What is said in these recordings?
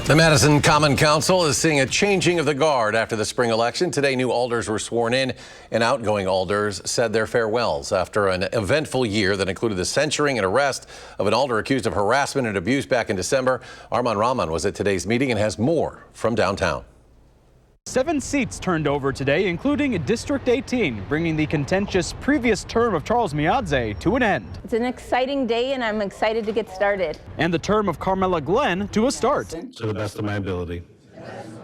The Madison Common Council is seeing a changing of the guard after the spring election. Today, new alders were sworn in, and outgoing alders said their farewells after an eventful year that included the censuring and arrest of an alder accused of harassment and abuse back in December. Armand Rahman was at today's meeting and has more from downtown. 7 seats turned over today, including District 18, bringing the contentious previous term of Charles Miadze to an end. It's an exciting day, and I'm excited to get started. And the term of Carmela Glenn to a start. To the best of my ability.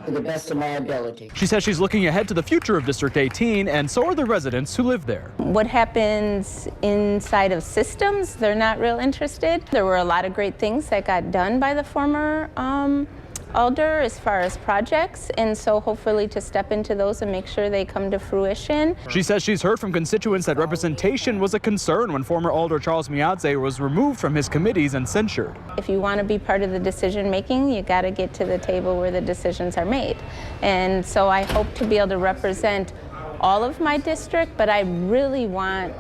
To the best of my ability. She says she's looking ahead to the future of District 18, and so are the residents who live there. What happens inside of systems, they're not real interested. There were a lot of great things that got done by the former alder as far as projects, and so hopefully to step into those and make sure they come to fruition. She says she's heard from constituents that representation was a concern when former alder Charles Miadze was removed from his committees and censured. If you want to be part of the decision making, you got to get to the table where the decisions are made. And so I hope to be able to represent all of my district, but I really want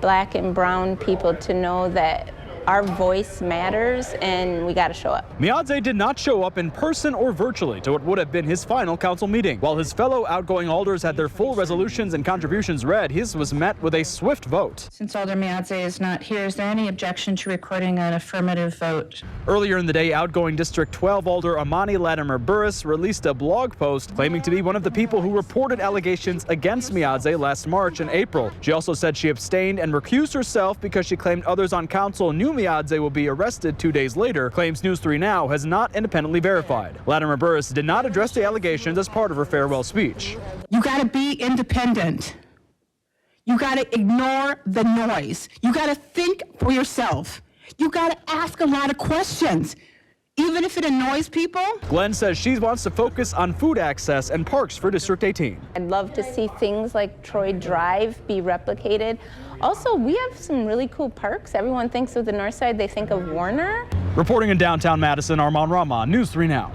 black and brown people to know that our voice matters, and we got to show up. Miadze did not show up in person or virtually to what would have been his final council meeting. While his fellow outgoing alders had their full resolutions and contributions read, his was met with a swift vote. Since Alder Miadze is not here, is there any objection to recording an affirmative vote? Earlier in the day, outgoing District 12 alder Amani Latimer Burris released a blog post claiming to be one of the people who reported allegations against Miadze last March and April. She also said she abstained and recused herself because she claimed others on council knew Miadze will be arrested 2 days later, claims News 3 Now has not independently verified. Latimer Burris did not address the allegations as part of her farewell speech. You got to be independent. You got to ignore the noise. You got to think for yourself. You got to ask a lot of questions, even if it annoys people. Glenn says she wants to focus on food access and parks for District 18. I'd love to see things like Troy Drive be replicated. Also, we have some really cool parks. Everyone thinks of the north side, they think of Warner. Reporting in downtown Madison, Armand Rahman, News 3 Now.